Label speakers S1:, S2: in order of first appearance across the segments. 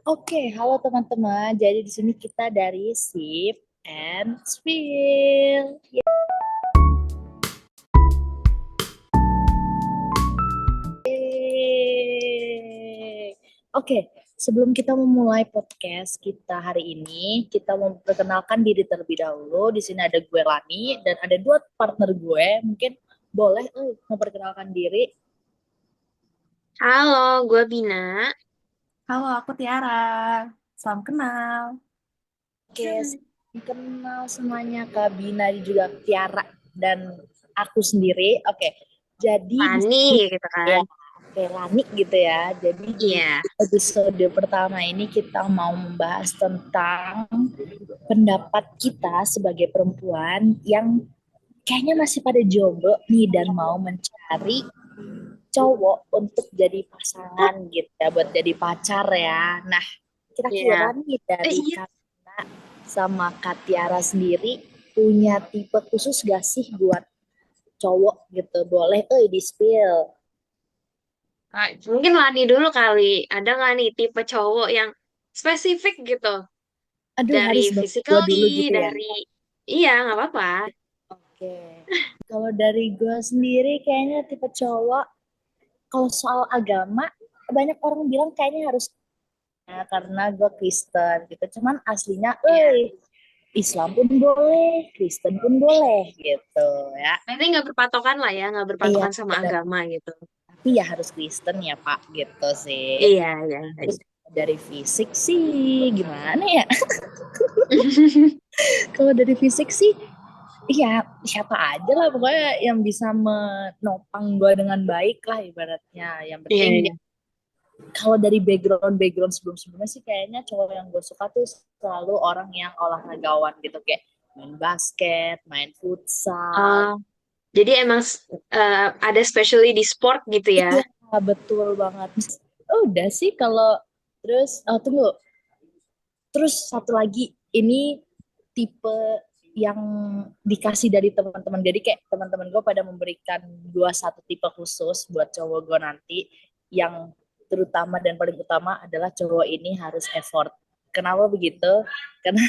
S1: Oke, halo teman-teman. Jadi di sini kita dari Sip and Spill. Yeay. Oke, sebelum kita memulai podcast kita hari ini, kita mau memperkenalkan diri terlebih dahulu. Di sini ada gue Lani dan ada dua partner gue. Mungkin boleh memperkenalkan diri.
S2: Halo, gue Bina.
S3: Halo, aku Tiara. Salam kenal.
S1: Oke, kenal semuanya Kak Bina juga Tiara dan aku sendiri. Oke, jadi di
S2: Lani
S1: sini
S2: gitu kan.
S1: ya kayak Lani gitu ya. Jadi di
S2: Iya.
S1: episode pertama ini kita mau membahas tentang pendapat kita sebagai perempuan yang kayaknya masih pada jomblo nih dan mau mencari cowok untuk jadi pasangan gitu ya, buat jadi pacar ya. Nah, kira-kira
S2: Iya.
S1: nih dari
S2: Iya.
S1: Kak Bina sama Kak Tiara sendiri punya tipe khusus gak sih buat cowok gitu? Boleh di-spill.
S2: Mungkin Lani dulu kali. Ada nggak nih tipe cowok yang spesifik gitu?
S1: Aduh,
S2: Dari
S1: harus gua dulu
S2: physically,
S1: gitu ya.
S2: dari... Iya, nggak apa-apa.
S1: Oke. Kalau dari gue sendiri kayaknya tipe cowok, kalau soal agama, banyak orang bilang kayaknya harus karena gue Kristen gitu. Cuman aslinya,
S2: Iya.
S1: Islam pun boleh, Kristen pun boleh gitu ya.
S2: Berarti nggak berpatokan lah ya, nggak
S1: Iya,
S2: berpatokan sama
S1: benar.
S2: agama gitu.
S1: Tapi ya harus Kristen ya Pak gitu sih.
S2: Iya, iya.
S1: Terus dari fisik sih gimana ya? Kalau dari fisik sih, iya siapa aja lah pokoknya yang bisa menopang gue dengan baik lah ibaratnya. Yang
S2: Iya,
S1: penting
S2: iya.
S1: kalau dari background sebelum-sebelumnya sih kayaknya cowok yang gue suka tuh selalu orang yang olahragawan gitu kayak main basket, main futsal.
S2: Oh, jadi emang ada specially di sport gitu ya?
S1: Iya, betul banget. Udah sih kalau terus tunggu. Terus satu lagi ini tipe yang dikasih dari teman-teman. Jadi kayak teman-teman gue pada memberikan dua satu tipe khusus buat cowok gue nanti yang terutama dan paling utama adalah cowok ini harus effort. Kenapa begitu? Karena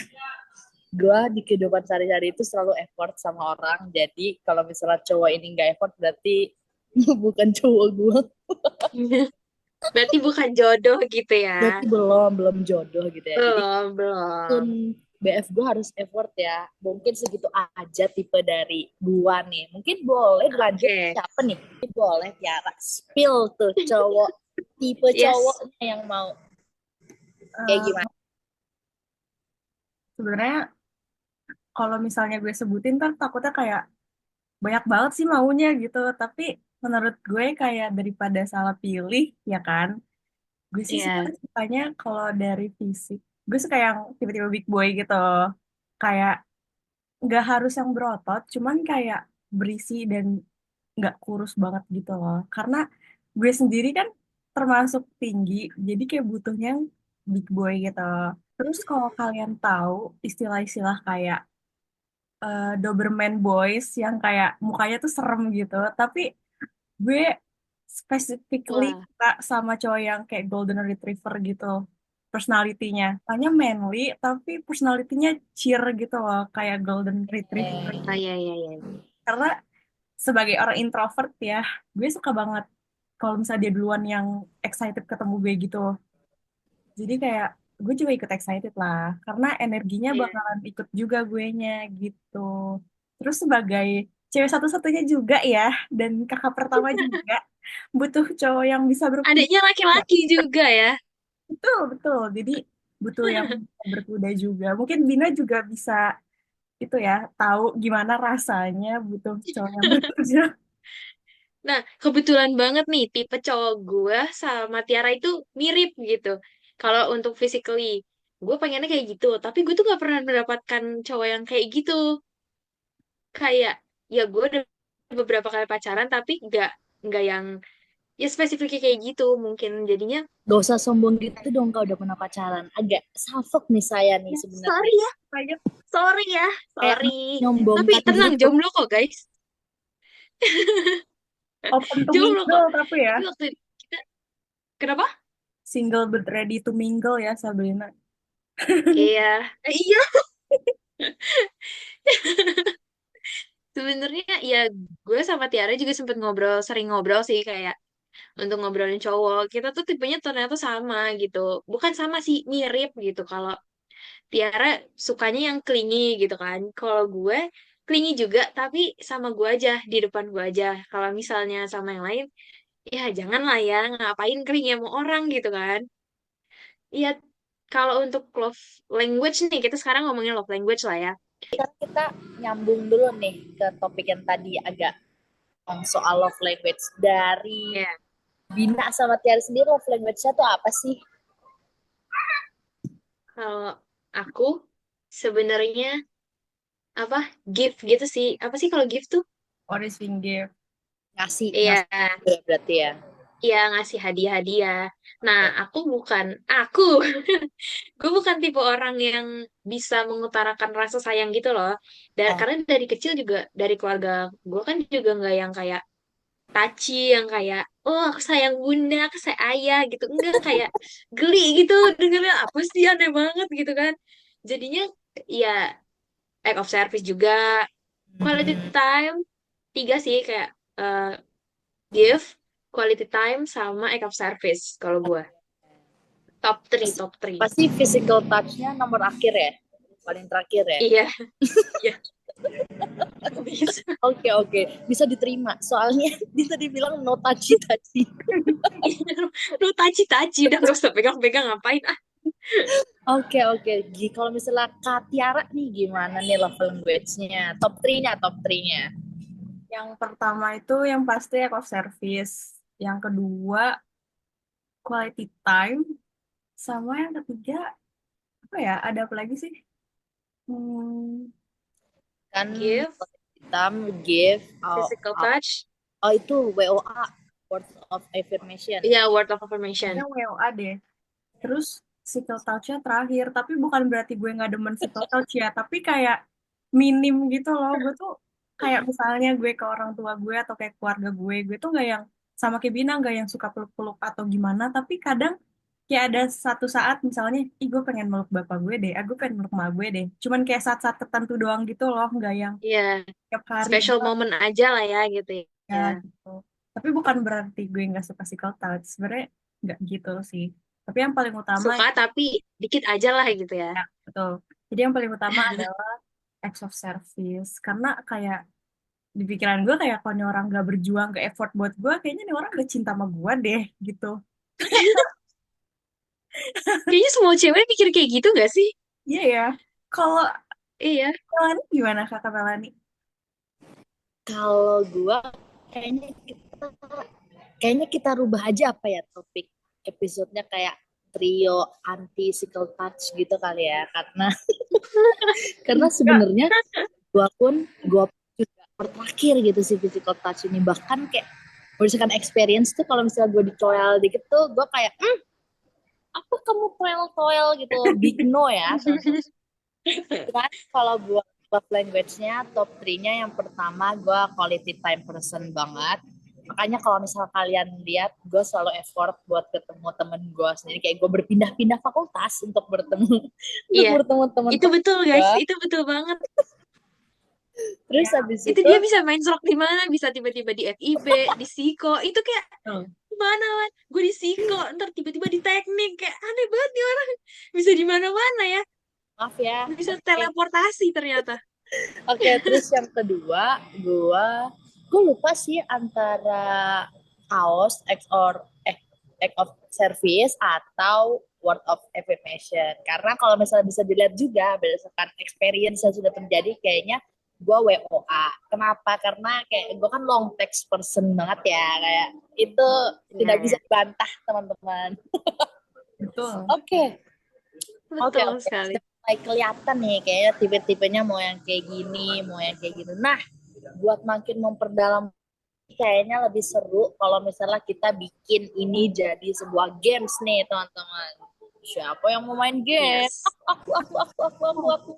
S1: gue di kehidupan sehari-hari itu selalu effort sama orang. Jadi kalau misalnya cowok ini nggak effort berarti bukan cowok gue.
S2: Berarti bukan jodoh gitu ya?
S1: Berarti belum belum jodoh gitu ya. Jadi
S2: Belum, belum.
S1: BF gue harus effort ya. Mungkin segitu aja tipe dari gua nih. Mungkin boleh lanjut
S2: Oke.
S1: siapa nih? Boleh Tiara spill tuh cowok tipe
S2: Yes.
S1: cowoknya yang mau kayak
S3: Eh,
S1: gimana?
S3: Sebenarnya kalau misalnya gue sebutin kan takutnya kayak banyak banget sih maunya gitu. Tapi menurut gue kayak daripada salah pilih, ya kan? Gue sih
S2: Iya.
S3: sebenarnya sukanya kalau dari fisik. Gue suka yang tipe-tipe big boy gitu. Kayak nggak harus yang berotot, cuman kayak berisi dan nggak kurus banget gitu loh. Karena gue sendiri kan termasuk tinggi, jadi kayak butuhnya yang big boy gitu. Terus kalau kalian tahu istilah-istilah kayak Doberman Boys yang kayak mukanya tuh serem gitu, tapi gue specifically
S2: Wah.
S3: suka sama cowok yang kayak Golden Retriever gitu. Personality-nya. Tanya manly, tapi personality-nya cheer gitu loh, kayak Golden Retriever.
S2: Ah, iya, iya, iya.
S3: Karena sebagai orang introvert ya, gue suka banget kalau misalnya dia duluan yang excited ketemu gue gitu. Jadi kayak gue juga ikut excited lah, karena energinya
S2: Iya.
S3: bakalan ikut juga gue nya gitu. Terus sebagai cewek satu-satunya juga ya, dan kakak pertama juga, butuh cowok yang bisa berkuda.
S2: Adiknya laki-laki juga ya.
S3: Betul, betul. Jadi butuh yang berkuda juga. Mungkin Bina juga bisa itu ya, tahu gimana rasanya butuh cowok yang berkuda.
S2: Nah, kebetulan banget nih, tipe cowok gue sama Tiara itu mirip gitu. Kalau untuk physically, gue pengennya kayak gitu. Tapi gue tuh gak pernah mendapatkan cowok yang kayak gitu. Kayak, ya gue udah beberapa kali pacaran, tapi nggak yang, ya spesifiknya kayak gitu. Mungkin jadinya,
S1: Gak usah sombong gitu dong kalau udah pernah pacaran. Agak salfok nih saya nih
S2: ya, sorry
S1: sebenarnya.
S2: ya, sorry ya,
S1: Kayak
S2: sorry. Tapi
S1: nyombongkan
S2: tenang,
S1: gitu.
S2: jomblo kok guys.
S3: Open to
S2: Jomblo kok.
S3: mingle tapi ya.
S2: Tapi waktu kita, kenapa?
S3: single but ready to mingle ya Sabrina.
S2: Iya, iya. Sebenarnya ya gue sama Tiara juga sempet ngobrol, sering ngobrol sih kayak untuk ngobrolin cowok. Kita tuh tipenya ternyata sama gitu. Bukan sama sih, mirip gitu. Kalau Tiara sukanya yang clingy gitu kan. Kalau gue clingy juga, tapi sama gue aja, di depan gue aja. Kalau misalnya sama yang lain, ya jangan lah ya, ngapain clingy sama orang gitu kan. Iya, kalau untuk love language nih, kita sekarang ngomongin love language lah ya.
S1: Sekarang kita nyambung dulu nih ke topik yang tadi agak soal love language. Dari
S2: Ya,
S1: Bina sama Tiara sendiri, love language-nya tuh apa sih?
S2: kalau aku sebenarnya apa gift gitu sih. Apa sih kalau gift tuh?
S3: What is being gift?
S1: Ngasih,
S2: Iya,
S1: ngasih ya berarti ya.
S2: iya ngasih hadiah-hadiah. Nah,
S1: Oke.
S2: aku gue bukan tipe orang yang bisa mengutarakan rasa sayang gitu loh. Dan
S1: Oh,
S2: karena dari kecil juga dari keluarga gue kan juga nggak yang kayak taci yang kayak oh aku sayang bunda, aku sayang ayah gitu. Enggak kayak geli gitu dengernya apa sih aneh banget gitu kan. Jadinya ya act of service juga, quality
S1: hmm.
S2: time, tiga sih kayak eh, gift, quality time, sama act of service kalau gue. Top 3,
S1: Pasti,
S2: top 3.
S1: pasti physical touch-nya nomor akhir ya? Paling terakhir ya?
S2: Iya, iya. Bisa.
S1: Oke, oke. Bisa diterima. Soalnya bisa dibilang no touchy-touchy.
S2: Lu taci-taci, udah gak usah pegang-pegang ngapain. Ah,
S1: Oke, oke. Kalau misalnya Kak Tiara nih, gimana nih love language-nya? Top 3-nya, top 3-nya.
S3: Yang pertama itu yang pasti act of service. Yang kedua quality time. Sama yang ketiga apa ya? Ada apa lagi sih? Hmm,
S1: Kan
S2: give,
S1: hitam, give,
S2: physical touch,
S1: itu WOA, words of affirmation.
S2: iya word of affirmation.
S3: yang WOA deh. Terus physical touch-nya terakhir. Tapi bukan berarti gue nggak demen physical touch ya. Tapi kayak minim gitu loh. Gue tuh kayak misalnya gue ke orang tua gue atau kayak keluarga gue tuh nggak yang sama kayak Bina, nggak yang suka peluk-peluk atau gimana. Tapi kadang kayak ada satu saat misalnya, ih gue pengen meluk bapak gue deh, aku pengen meluk emak gue deh. Cuman kayak saat-saat tertentu doang gitu loh, nggak yang
S2: Iya,
S3: tiap hari
S2: special
S3: gue
S2: moment aja lah ya gitu
S3: ya
S2: ya.
S3: gitu. Tapi bukan berarti gue nggak suka physical touch. Sebenarnya nggak gitu sih. Tapi yang paling utama
S2: Suka tapi dikit aja lah gitu ya.
S3: ya, betul. Jadi yang paling utama adalah acts of service. Karena kayak di pikiran gue kayak kalau nih orang gak berjuang, gak effort buat gue, kayaknya nih orang gak cinta sama gue deh gitu.
S2: Kayaknya semua cewek mikir kayak gitu gak sih?
S3: Iya ya. Kalau
S2: Iya.
S3: Melani gimana Kakak Melani?
S1: Kalau gua kayaknya kita kayaknya kita rubah aja apa ya topik episodenya kayak trio anti physical touch gitu kali ya, karena
S3: Enggak.
S1: sebenarnya gua juga terakhir gitu sih physical touch ini, bahkan kayak berdasarkan experience tuh kalau misalnya gue dicoel dikit tuh gue kayak apa kamu toel-toel gitu, big no ya teman-teman. Cuman kalau buat love language-nya, top 3-nya yang pertama gue quality time person banget. Makanya kalau misal kalian lihat, gue selalu effort buat ketemu temen gue sendiri. Kayak gue berpindah-pindah fakultas untuk bertemu untuk
S2: Iya.
S1: bertemu
S2: Itu
S1: teman-teman
S2: betul guys,
S1: gue.
S2: itu betul banget.
S1: Terus
S3: Ya,
S1: habis
S2: Itu
S1: itu,
S2: dia bisa main slok di mana, bisa tiba-tiba di FIB, di Siko. Itu kayak
S3: betul.
S2: mana kan? Gue di Siko, ntar tiba-tiba di teknik. Kayak aneh banget nih orang. Bisa di mana-mana ya.
S1: maaf ya.
S2: Bisa
S1: Oke,
S2: teleportasi ternyata.
S1: oke. Terus yang kedua, gue lupa sih antara AOS, act of service atau word of affirmation. Karena kalau misalnya bisa dilihat juga berdasarkan experience yang sudah terjadi, kayaknya gue WOA. Kenapa? Karena kayak gue kan long text person banget ya, kayak itu
S2: Iya,
S1: tidak bisa
S2: ya.
S1: dibantah teman-teman.
S3: Betul.
S1: Oke, oke,
S2: Betul
S1: oke.
S2: sekali.
S1: Sudah mulai kelihatan nih kayaknya tipe-tipenya mau yang kayak gini, mau yang kayak gitu. Nah, buat makin memperdalam kayaknya lebih seru kalau misalnya kita bikin ini jadi sebuah games nih teman-teman. Siapa yang mau main game?
S2: Yes.
S1: Aku.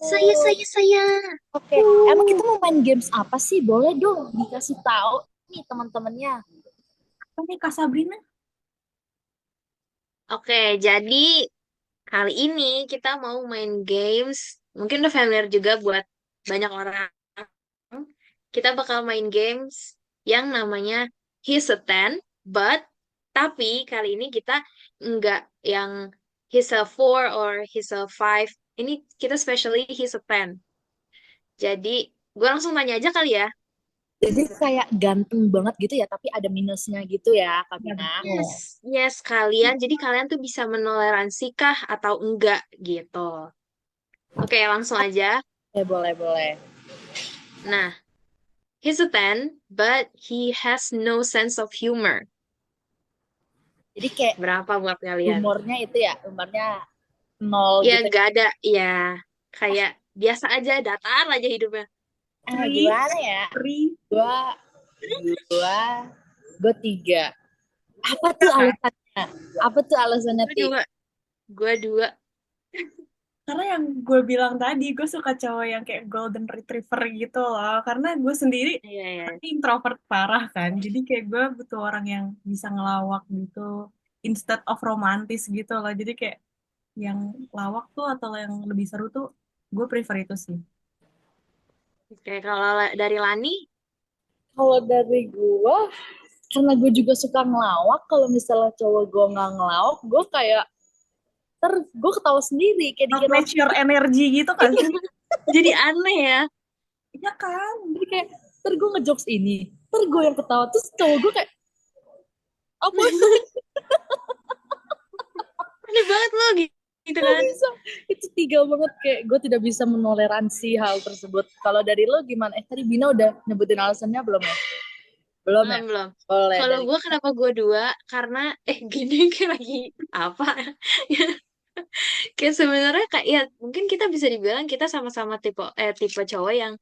S2: Saya.
S1: Oke, emang kita mau main games apa sih? Boleh dong dikasih tahu nih teman-temannya.
S3: Oke Kak Sabrina.
S2: Oke, jadi kali ini kita mau main games. Mungkin udah familiar juga buat banyak orang. Kita bakal main games yang namanya He's a 10, but tapi kali ini kita nggak yang He's a 4 or He's a 5. Ini kita specially He's a 10. Jadi, gue langsung tanya aja kali ya.
S1: Jadi kayak ganteng banget gitu ya, tapi ada minusnya gitu ya, Kak
S3: Ya
S1: Bina.
S3: betul.
S2: Yes, yes kalian. Jadi kalian tuh bisa menoleransi kah atau enggak gitu. Oke, langsung aja.
S1: Boleh, boleh.
S2: Nah, he's a 10, but he has no sense of humor.
S1: Jadi kayak
S2: Berapa buat kalian?
S1: humornya itu ya, humornya nol
S2: Ya,
S1: gitu.
S2: gak ada. Ya, kayak biasa aja, datar aja hidupnya.
S3: Three,
S1: Gimana ya?
S3: three,
S1: Gua, gua, gua 3. Apa tuh
S3: ya kan?
S1: alasannya? Apa tuh alasannya,
S2: Gue
S1: Ti?
S2: dua. Gue dua.
S3: Karena yang gue bilang tadi, gue suka cowok yang kayak golden retriever gitu loh. Karena gue sendiri
S2: Iya, iya.
S3: introvert parah kan. Jadi kayak gue butuh orang yang bisa ngelawak gitu. Instead of romantis gitu loh. Jadi kayak yang lawak tuh atau yang lebih seru tuh gue prefer itu sih.
S2: Oke, kalau dari Lani,
S1: Kalau dari gua, karena gue juga suka ngelawak, kalau misalnya cowok gue nggak ngelawak, gue kayak gue ketawa sendiri kayak
S3: Not
S1: dikira.
S3: match your energy gitu kan sih.
S2: jadi aneh ya.
S3: Iya kan?
S1: Jadi kayak gue ngejokes ini, gue yang ketawa, terus cowok gue kayak apa?
S2: Aneh banget loh gitu
S1: Gak
S2: kan.
S1: bisa. Itu 3 banget, kayak gue tidak bisa menoleransi hal tersebut. Kalau dari lo gimana? Tadi Bina udah nyebutin alasannya belum ya? Belum ya?
S2: Belum, belum.
S1: Boleh
S2: Kalau
S1: dari.
S2: gue kenapa gue dua? Karena gini kayak lagi apa? Kayak sebenarnya kayak ya mungkin kita bisa dibilang kita sama-sama tipe cowok yang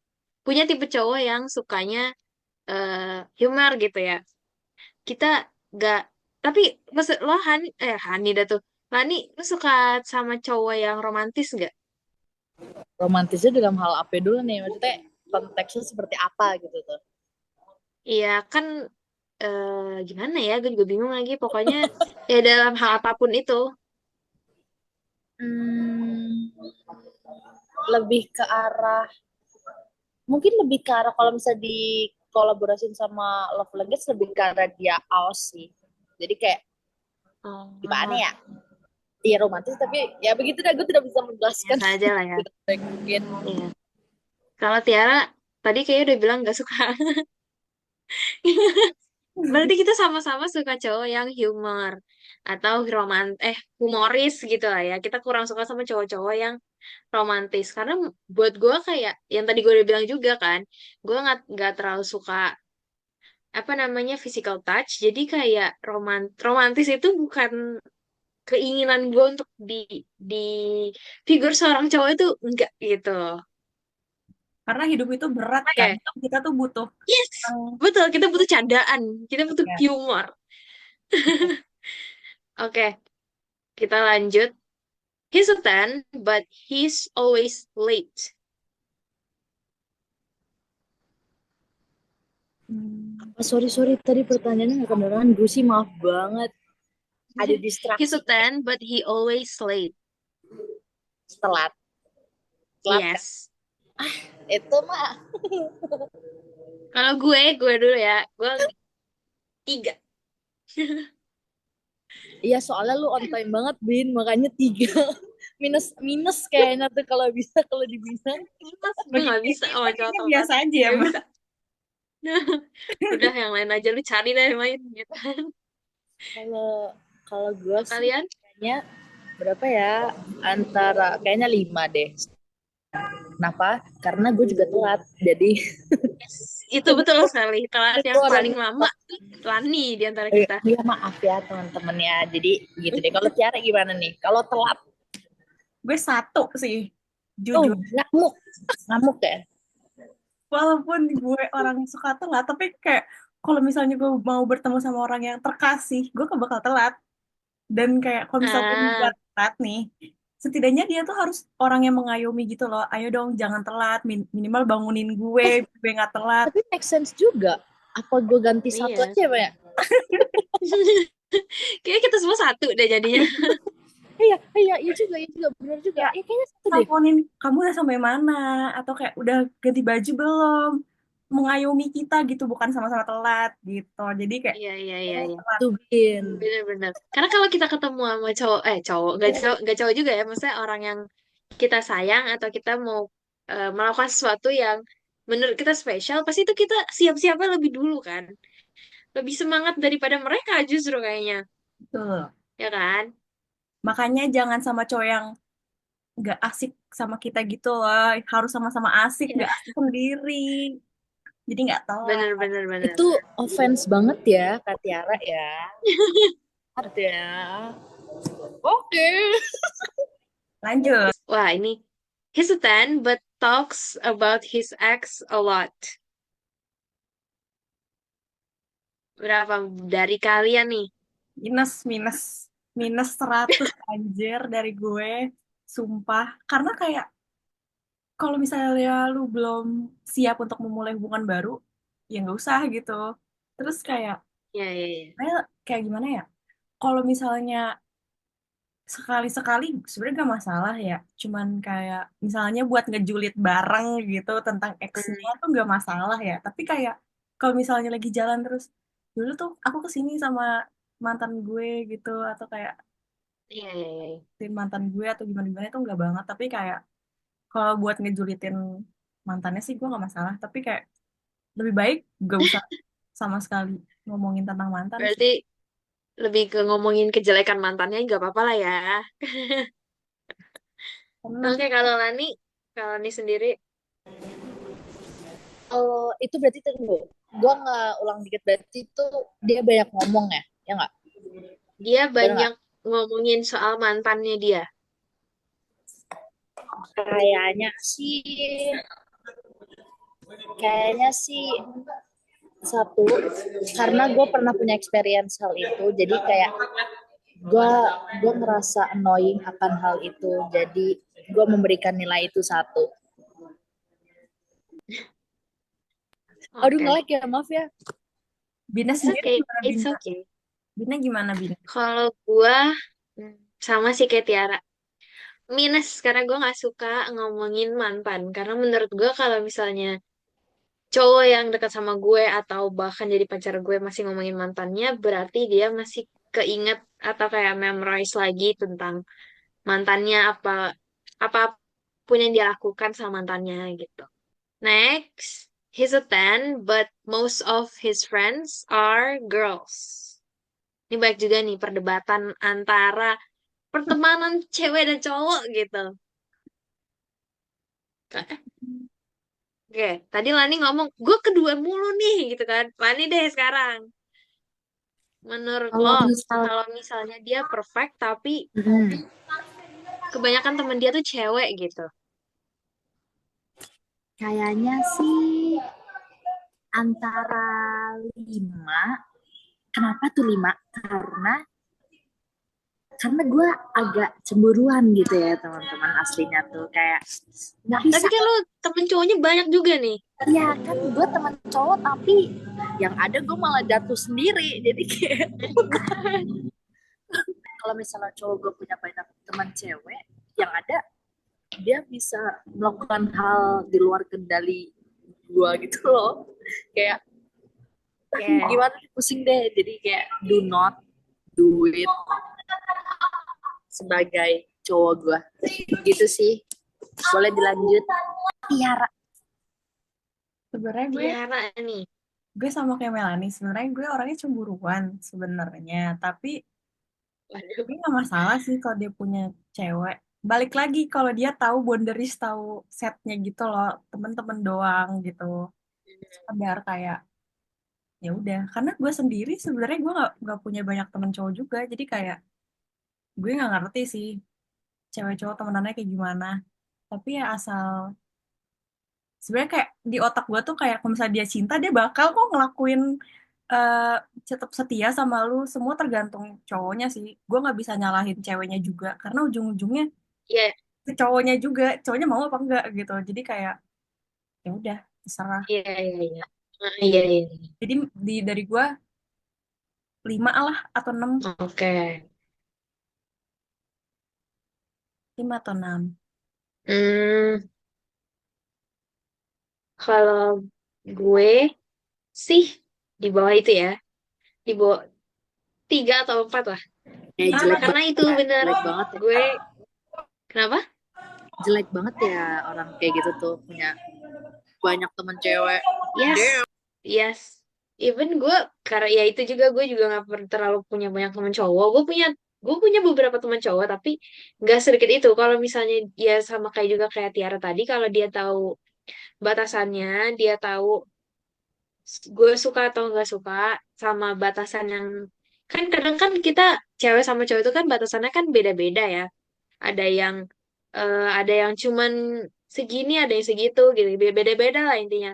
S2: punya tipe cowok yang sukanya humor gitu ya. Kita gak tapi maksud lo Hani dah tuh. Lani, lo suka sama cowok yang romantis gak?
S1: Romantisnya dalam hal apa dulu nih? Maksudnya konteksnya seperti apa gitu tuh?
S2: Iya kan gimana ya? Gue juga bingung lagi. Pokoknya ya dalam hal apapun itu.
S1: Hmm, lebih ke arah, mungkin lebih ke arah kalau misalnya di kolaborasiin sama Love Language, lebih ke arah dia aus sih. Jadi kayak gimana
S2: Oh,
S1: ya? Iya romantis, tapi ya begitu dah, gue tidak bisa menjelaskan.
S2: biasa aja lah ya.
S1: Mungkin.
S2: Iya. Kalau Tiara tadi kayaknya udah bilang gak suka. Berarti kita sama-sama suka cowok yang humor atau humoris gitu lah ya. Kita kurang suka sama cowok-cowok yang romantis karena buat gue kayak yang tadi gue udah bilang juga kan, gue nggak terlalu suka apa namanya physical touch. Jadi kayak romantis itu bukan keinginan gue untuk di figur seorang cowok itu enggak gitu.
S3: Karena hidup itu berat kan.
S2: Oke,
S3: Kita tuh butuh
S2: yes,
S3: yang
S2: betul. Kita butuh candaan, kita butuh
S3: ya.
S2: humor. Oke, kita lanjut. He's a 10, but he's always late.
S1: Sorry, tadi pertanyaannya nggak kedengeran. Gue sih maaf banget. Ada
S2: He's
S1: distraksi.
S2: a 10, but he always late.
S1: Telat. Telat kan?
S2: Yes.
S1: Itu mah.
S2: Kalau gue dulu ya. Gue 3.
S1: Iya, soalnya lu on time banget, Bin. Makanya 3. Minus kayaknya tuh kalau bisa, kalau dibisa.
S2: Gue
S3: Bagi
S2: gak bisa
S3: kita
S2: sama cowok
S3: kayaknya
S2: telat.
S3: biasa aja ya,
S2: Gak
S3: Mbak.
S2: bisa. Udah yang lain aja lu cari deh main gitu.
S1: Kalau kalau gue sih
S2: Kalian?
S1: kayaknya berapa ya? Antara kayaknya 5 deh. Kenapa? Karena gue juga telat. Jadi
S2: Yes. Itu betul sekali. Telat
S1: itu
S2: yang
S1: orang.
S2: paling lama Lani di antara kita.
S1: Iya maaf ya teman-teman ya. Jadi gitu deh. Kalau Tiara gimana nih? Kalau telat,
S3: Gue 1 sih,
S1: oh
S3: jujur.
S1: ngamuk ya.
S3: Walaupun gue orang suka telat, tapi kayak kalau misalnya gue mau bertemu sama orang yang terkasih, gue bakal telat. Dan kayak kalau misalnya gue
S2: Ah,
S3: telat nih, setidaknya dia tuh harus orang yang mengayomi gitu loh. Ayo dong, jangan telat. Minimal bangunin gue nggak telat.
S1: Tapi make sense juga. Apa gue ganti satu
S2: iya.
S1: aja ya, Pak ya?
S2: Kayaknya kita semua satu deh jadinya.
S1: Iya juga, bener juga.
S3: Ya,
S1: Iya kayaknya satu deh.
S3: teleponin kamu udah sampai mana, atau kayak udah ganti baju belum, mengayomi kita gitu, bukan sama-sama telat gitu. Jadi kayak
S2: Iya, iya, iya, iya.
S3: telat.
S1: Tubin.
S2: Bener-bener. Karena kalau kita ketemu sama cowok, nggak cowok juga ya, maksudnya orang yang kita sayang atau kita mau melakukan sesuatu yang menurut kita spesial, pasti itu kita siap-siapnya lebih dulu kan. Lebih semangat daripada mereka justru kayaknya,
S3: Betul.
S2: ya kan?
S3: Makanya jangan sama cowok yang nggak asik sama kita gitu loh. Harus sama-sama asik,
S2: Iya,
S3: nggak asik sendiri. Jadi nggak telat.
S2: bener, bener, bener.
S1: Itu offense banget ya, Kak Tiara ya. Ada. Oke.
S3: Lanjut.
S2: Wah, ini he's a 10 but talks about his ex a lot. Berapa dari kalian nih?
S3: Minus, minus. Minus 100 anjir dari gue. Sumpah. Karena kayak kalau misalnya lu belum siap untuk memulai hubungan baru, ya nggak usah gitu. Terus kayak,
S2: Ya, ya, ya.
S3: kayak gimana ya? Kalau misalnya sekali-sekali sebenarnya gak masalah ya. Cuman kayak misalnya buat ngejulit bareng gitu tentang
S2: Hmm,
S3: ex-nya tuh gak masalah ya. Tapi kayak kalau misalnya lagi jalan terus, dulu tuh aku kesini sama mantan gue gitu, atau kayak
S2: iya, iya, iya.
S3: tim mantan gue atau gimana-gimana itu nggak banget. Tapi kayak kalau buat ngejulitin mantannya sih gue nggak masalah. Tapi kayak lebih baik gak usah sama sekali ngomongin tentang mantan sih.
S2: Berarti lebih ke ngomongin kejelekan mantannya nggak apa-apa lah ya.
S3: Karena nanti
S2: Oke, kalau Lani sendiri,
S1: Kalau itu berarti tunggu. Gua nggak ulang dikit, berarti itu dia banyak ngomong ya? Ya nggak?
S2: dia
S1: Bener nggak?
S2: banyak ngomongin soal mantannya dia.
S1: Kayaknya sih, kayaknya sih satu, karena gue pernah punya experience hal itu, jadi kayak gue gue ngerasa annoying akan hal itu, jadi gue memberikan nilai itu satu. Aduh
S2: Oke,
S1: nge-lag ya, maaf ya.
S3: Bina
S2: it's
S3: sendiri
S2: okay,
S3: gimana
S2: it's
S3: Bina?
S2: okay.
S3: Bina gimana Bina?
S2: Kalau gua hmm, sama sih kayak Tiara. Minus karena gue nggak suka ngomongin mantan. Karena menurut gue kalau misalnya cowok yang dekat sama gue atau bahkan jadi pacar gue masih ngomongin mantannya, berarti dia masih keinget atau kayak memorize lagi tentang mantannya apapun yang dia lakukan sama mantannya gitu. Next, he's a 10, but most of his friends are girls. Ini baik juga nih perdebatan antara pertemanan cewek dan cowok gitu. Oke, tadi Lani ngomong, gue kedua mulu nih gitu kan. Lani deh sekarang. Menurut
S1: Kalau
S2: lo,
S1: misal,
S2: kalau misalnya dia perfect tapi
S1: hmm,
S2: kebanyakan temen dia tuh cewek gitu.
S1: kayaknya sih antara lima. Kenapa tuh lima? Karena gue agak cemburuan gitu ya, teman-teman, aslinya tuh kayak nggak
S2: Tapi
S1: bisa.
S2: kan lo temen cowoknya banyak juga nih.
S1: Ya kan gue teman cowok, tapi yang ada gue malah jatuh sendiri, jadi kayak kalau misalnya cowok gue punya banyak teman cewek, yang ada dia bisa melakukan hal di luar kendali gue gitu loh, kayak
S2: Oke.
S1: gimana, pusing deh, jadi kayak do not do it sebagai cowok gue gitu sih. Boleh dilanjut, Tiara.
S3: Sebenarnya
S2: Tiara nih.
S3: gue sama kayak Melanie. Sebenarnya gue orangnya cemburuan sebenarnya. Tapi
S2: Waduh.
S3: gue nggak masalah sih kalau dia punya cewek. Balik lagi kalau dia tahu boundaries, tahu setnya gitu loh. Temen-temen doang gitu. Sekedar kayak ya udah. Karena gue sendiri sebenarnya gue nggak punya banyak temen cowok juga. Jadi kayak gue nggak ngerti sih cewek cowok temenannya kayak gimana. Tapi ya asal sebenarnya kayak di otak gue tuh kayak kalau misalnya dia cinta dia bakal kok ngelakuin, eh tetap setia sama lu. Semua tergantung cowoknya sih. Gue nggak bisa nyalahin ceweknya juga karena ujung-ujungnya
S2: Iya,
S3: ke cowoknya juga, cowoknya mau apa enggak gitu. Jadi kayak ya udah terserah.
S2: iya, iya, iya. Iya, iya, iya.
S3: Jadi dari gue 5 lah atau 6.
S2: Oke.
S3: 5 atau 6.
S2: Hmm, kalau gue sih di bawah itu ya, di bawah 3 atau 4 lah.
S1: Kayak
S3: Kenapa
S1: jelek
S3: tuh?
S2: Karena
S1: banget
S2: itu
S1: ya,
S2: bener,
S1: jelek banget ya.
S2: gue kenapa?
S1: Jelek banget ya orang kayak gitu tuh punya banyak temen cewek.
S2: Yes, yes. Even gue, karena ya itu juga gue juga nggak terlalu punya banyak teman cowok. Gue punya beberapa teman cowok, tapi nggak sedikit itu. Kalau misalnya ya sama kayak juga kayak Tiara tadi, kalau dia tahu batasannya, dia tahu gue suka atau nggak suka sama batasan yang kan kadang kan kita cewek sama cowok itu kan batasannya kan beda-beda ya. Ada yang ada yang cuman segini, ada yang segitu gitu. Beda-beda lah intinya.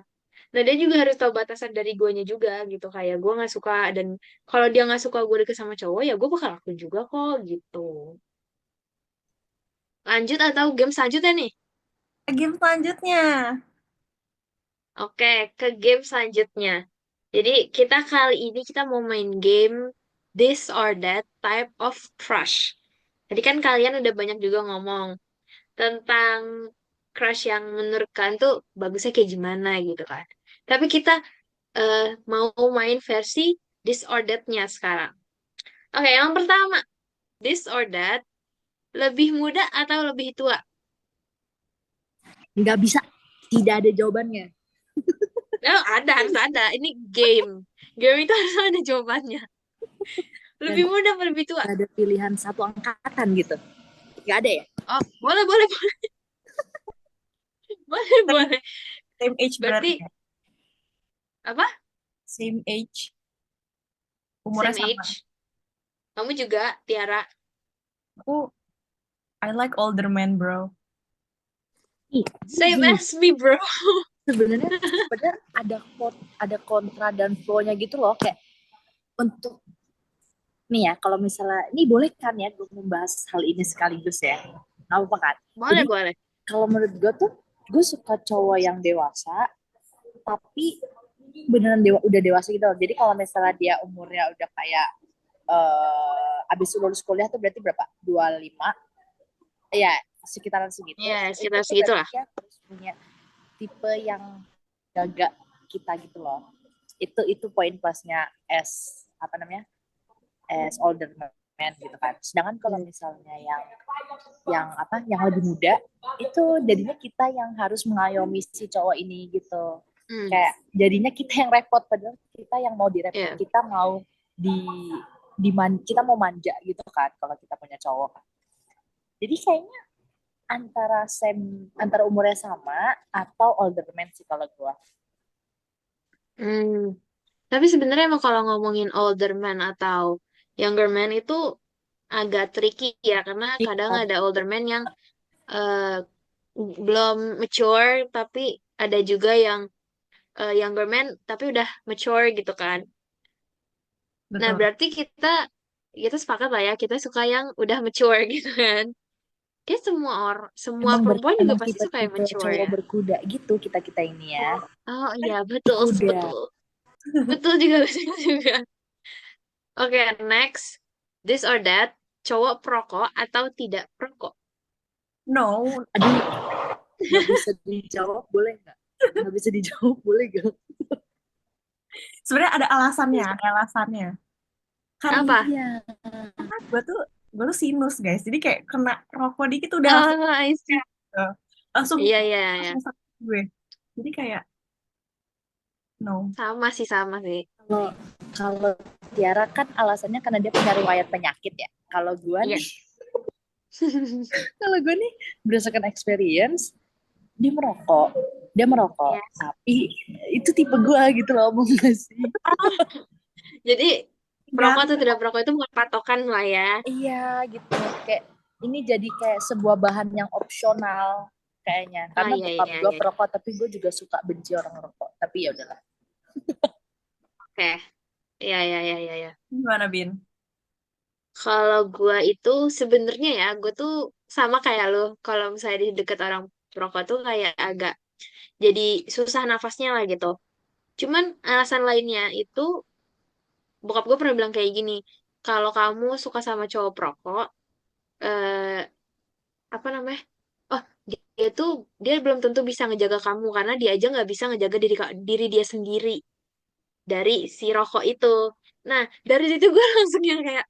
S2: Nah, dia juga harus tahu batasan dari guanya juga gitu. Kayak gue nggak suka dan kalau dia nggak suka gue deket sama cowok ya gue bakal lakuin juga kok gitu. Lanjut atau game selanjutnya nih?
S3: Game selanjutnya.
S2: Oke, ke game selanjutnya. Jadi kita kali ini kita mau main game This or That Type of Crush. Tadi kan kalian udah banyak juga ngomong tentang crush yang menurut kalian tuh bagusnya kayak gimana gitu kan. Tapi kita mau main versi This or That-nya sekarang. Oke, yang pertama, this or that, lebih muda atau lebih tua?
S1: Nggak bisa, tidak ada jawabannya.
S2: Oh, ada, harus ada. Ini game. Game itu harus ada jawabannya.
S1: Dan
S2: Lebih muda atau lebih tua?
S1: nggak ada pilihan satu angkatan gitu. Nggak ada ya.
S2: Oh, boleh, boleh, boleh, boleh,
S3: Same,
S2: boleh.
S3: same age berarti
S2: Berarti,
S3: ya.
S2: apa?
S3: Same age. Umurnya
S2: Same
S3: sama.
S2: age. Kamu juga, Tiara.
S3: Aku, I like older men, bro.
S1: Ih,
S2: Same
S1: gini,
S2: as me, bro.
S1: sebenarnya ada kontra dan pro-nya gitu loh, kayak untuk nih ya, kalau misalnya ini boleh kan ya gue membahas hal ini sekaligus ya, nggak apa kan.
S2: Boleh,
S1: Jadi
S2: boleh.
S1: kalau menurut gue tuh, gue suka cowok yang dewasa tapi beneran udah dewasa gitu loh. Jadi kalau misalnya dia umurnya udah kayak abis lulus kuliah tuh berarti berapa, 25 ya, sekitaran segitu.
S2: Ya,
S1: Itu
S2: sekitar
S1: tuh berarti
S2: segitulah.
S1: dia harus punya tipe yang gagak kita gitu loh. Itu poin plusnya as apa namanya, as older man gitu kan. Sedangkan kalau misalnya yang lebih muda, itu jadinya kita yang harus mengayomi si cowok ini gitu.
S2: Hmm,
S1: Kayak jadinya kita yang repot, padahal kita yang mau direpot,
S2: ya.
S1: kita mau kita mau manja gitu kan kalau kita punya cowok. Jadi kayaknya antara umurnya sama atau older man sih kalau gua.
S2: Hmm. Tapi sebenarnya emang kalau ngomongin older man atau younger man itu agak tricky ya, karena kadang
S1: Iya,
S2: ada older man yang eh, belum mature, tapi ada juga yang younger man tapi udah mature gitu kan. Nah,
S3: Betul.
S2: berarti kita kita sepakat lah ya, kita suka yang udah mature gitu kan. Kayak semua perempuan juga
S1: emang
S2: pasti suka yang
S1: tipe-tipe
S2: mature
S1: cowok
S2: ya.
S1: berkuda gitu kita ini ya.
S2: Oh iya, betul,
S1: Kuda.
S2: betul. Betul juga, betul juga. Oke, next. This or that, cowok perokok atau tidak perokok?
S3: No,
S1: Aduh, nggak bisa dijawab boleh nggak? Nggak bisa dijawab boleh nggak?
S3: sebenarnya ada alasannya. Karena
S2: Apa?
S1: Iya.
S3: gue tuh sinus guys, jadi kayak kena rokok dikit udah langsung
S2: Oh, I see.
S3: langsung
S2: Iya, iya, iya.
S3: langsung sakit gue. Jadi kayak no.
S2: Sama sih, sama sih.
S1: Kalau kalau Tiara kan alasannya karena dia punya riwayat penyakit ya.
S2: Iya.
S1: Kalau gue nih berdasarkan experience, dia merokok
S2: Iya.
S1: tapi itu tipe gue gitu loh, mau nggak sih?
S2: Jadi, perokok atau
S3: Gantung.
S2: tidak perokok itu bukan patokan lah ya.
S1: Iya gitu, kayak ini jadi kayak sebuah bahan yang opsional kayaknya,
S2: Oh,
S1: karena
S2: iya,
S1: bokap
S2: iya,
S1: gue
S2: iya.
S1: perokok tapi gue juga suka benci orang rokok, tapi ya udahlah.
S2: Oke. Iya, iya, iya, iya, iya.
S3: Gimana, Bin?
S2: Kalau gua itu sebenarnya ya, gue tuh sama kayak lo. Kalau misalnya di deket orang perokok tuh kayak agak jadi susah nafasnya lah gitu. Cuman alasan lainnya itu bokap gue pernah bilang kayak gini, kalau kamu suka sama cowok perokok, eh apa namanya? Oh, dia tuh dia belum tentu bisa ngejaga kamu karena dia aja nggak bisa ngejaga diri dia sendiri dari si rokok itu. Nah, dari situ gue langsung yang kayak,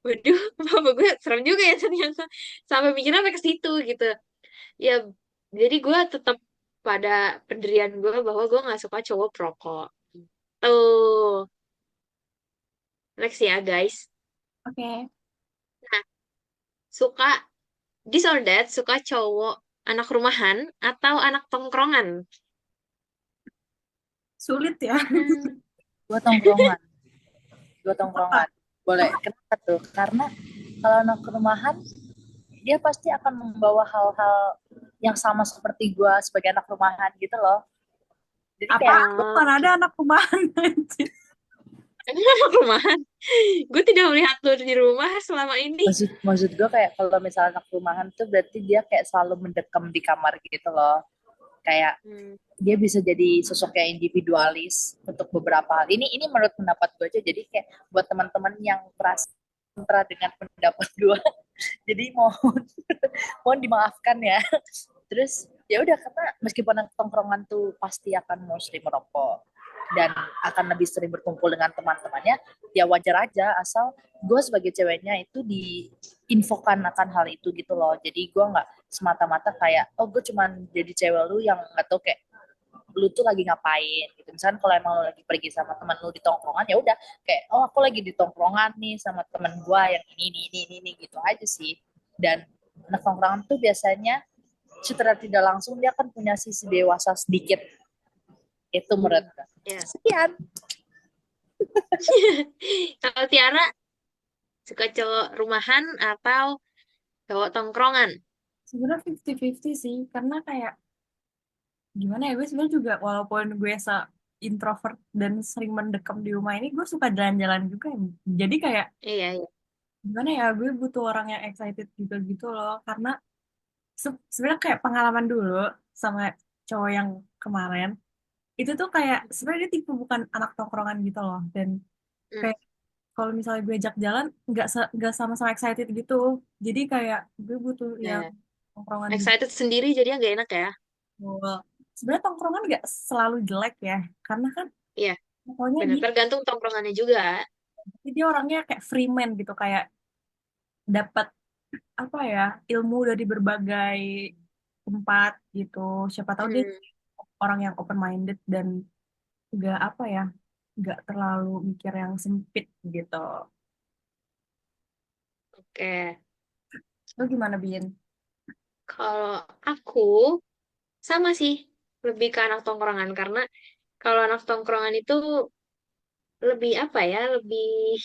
S2: waduh, bapak gue serem juga ya ternyata. Sampai mikirnya sampai ke situ gitu. Ya, jadi gue tetap pada pendirian gue bahwa gue nggak suka cowok perokok. Tuh, next ya guys.
S3: Oke,
S2: Nah, suka this or that, suka cowok anak rumahan atau anak tongkrongan?
S3: sulit ya.
S2: Hmm,
S1: Gue tongkrongan, gue
S3: Apa?
S1: tongkrongan. Boleh, kenapa tuh? Karena kalau anak rumahan, dia pasti akan membawa hal-hal yang sama seperti gue sebagai anak rumahan gitu loh. Jadi kayak
S3: Apaan? Mana ada
S2: oke.
S3: anak rumahan anjir.
S2: Emang anak rumahan? Gue tidak melihat lu di rumah selama ini.
S1: maksud maksud gue kayak kalau misalnya anak rumahan tuh berarti dia kayak selalu mendekam di kamar gitu loh. Kayak
S2: Hmm.
S1: dia bisa jadi sosok yang individualis untuk beberapa hal. Ini menurut pendapat gue aja. Jadi kayak buat teman-teman yang merasa kontra dengan pendapat gue, jadi mohon mohon dimaafkan ya. Terus ya udah, karena meskipun tongkrongan tuh pasti akan mostly merokok dan akan lebih sering berkumpul dengan teman-temannya, ya wajar aja asal gue sebagai ceweknya itu diinfokan akan hal itu gitu loh. Jadi gue nggak semata-mata kayak oh gue cuman jadi cewek lu yang nggak tahu kayak lu tuh lagi ngapain gitu. Misalnya kalau emang lu lagi pergi sama teman lu di tongkrongan, ya udah kayak oh aku lagi di tongkrongan nih sama teman gue yang ini gitu aja sih. Dan anak tongkrongan tuh biasanya secara tidak langsung dia kan punya sisi dewasa sedikit, itu menurut gue.
S2: Ya.
S1: Sekian.
S2: Kalau Tiara suka cowok rumahan atau cowok tongkrongan?
S3: Sebenarnya 50-50 sih, karena kayak gimana ya, gue sebenarnya juga walaupun gue introvert dan sering mendekam di rumah ini, gue suka jalan-jalan juga. Jadi kayak
S2: Iya, iya.
S3: gimana ya, gue butuh orang yang excited juga gitu loh, karena sebenarnya kayak pengalaman dulu sama cowok yang kemarin itu tuh kayak sebenarnya dia tipe bukan anak tongkrongan gitu loh, dan
S2: Hmm.
S3: kayak kalau misalnya gue ajak jalan nggak sama-sama excited gitu, jadi kayak gue butuh yang
S2: Ya.
S3: tongkrongan juga.
S2: Excited sendiri jadinya gak enak ya?
S3: Sebenarnya tongkrongan nggak selalu jelek ya, karena kan
S2: Iya,
S3: pokoknya
S2: benar. Tergantung tongkrongannya juga.
S3: dia orangnya kayak free man gitu, kayak dapat apa ya, ilmu dari berbagai tempat gitu. Siapa tahu dia
S2: Hmm,
S3: orang yang open minded dan nggak apa ya, nggak terlalu mikir yang sempit gitu.
S2: oke.
S3: Lo gimana, Bin?
S2: Kalau aku sama sih, lebih ke anak tongkrongan karena kalau anak tongkrongan itu lebih apa ya, lebih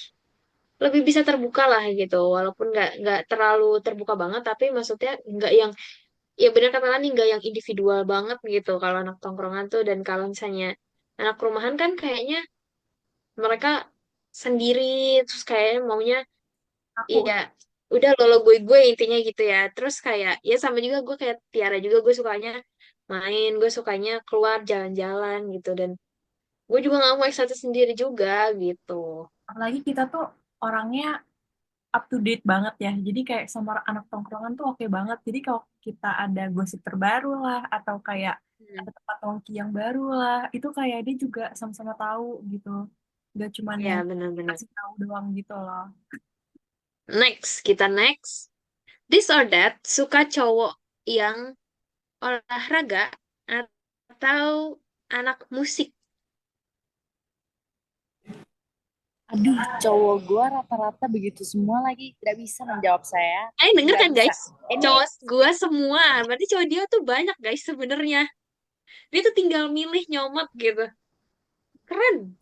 S2: lebih bisa terbuka lah gitu, walaupun nggak terlalu terbuka banget, tapi maksudnya nggak yang ya benar kata Lani nggak yang individual banget gitu kalau anak tongkrongan tuh. Dan kalau misalnya anak rumahan kan kayaknya mereka sendiri, terus kayaknya maunya
S3: Aku
S2: ya udah lo gue intinya gitu ya. Terus kayak ya sama juga gue kayak Tiara juga, gue sukanya main, gue sukanya keluar jalan-jalan gitu. Dan gue juga nggak mau excited sendiri juga gitu.
S3: apalagi kita tuh orangnya up to date banget ya. Jadi kayak sama anak tongkrongan tuh oke banget. Jadi kalau kita ada gosip terbaru lah atau kayak
S2: Hmm.
S3: ada tempat nongki yang baru lah, itu kayak dia juga sama-sama tahu gitu. Gak cuman yang
S2: Ya benar-benar.
S3: kasih tahu doang gitu loh.
S2: Next, kita next. This or that, suka cowok yang olahraga atau anak musik?
S1: Aduh, cowok gue rata-rata begitu semua lagi, tidak bisa menjawab saya.
S2: Denger
S1: Tidak
S2: kan
S1: bisa.
S2: guys?
S1: Ini
S2: Cowok gua semua, berarti cowok dia tuh banyak guys sebenarnya. Dia tuh tinggal milih nyomot gitu. Keren.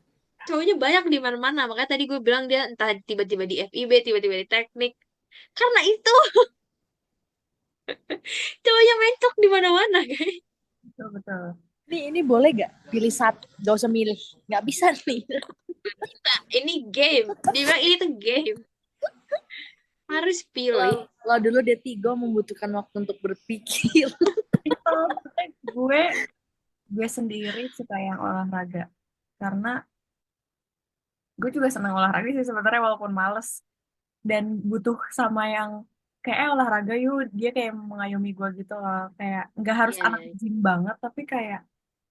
S2: Cowoknya banyak di mana-mana. Makanya tadi gue bilang dia entah tiba-tiba di FIB, tiba-tiba di teknik. Karena itu cowoknya mencok di mana-mana guys.
S3: Betul, betul.
S1: ini boleh gak pilih satu? Gak usah milih. Gak bisa nih.
S2: Ini game. Dia bilang ini tuh game. Harus
S1: Kalau
S2: pilih.
S1: kalau dulu D3 membutuhkan waktu untuk berpikir.
S3: Itu gue sendiri suka yang olahraga karena gue juga seneng olahraga sih sebenarnya walaupun males dan butuh sama yang kayak olahraga yuk, dia kayak mengayomi gue gitu loh, kayak nggak harus
S2: Iya,
S3: anak
S2: iya.
S3: gym banget tapi kayak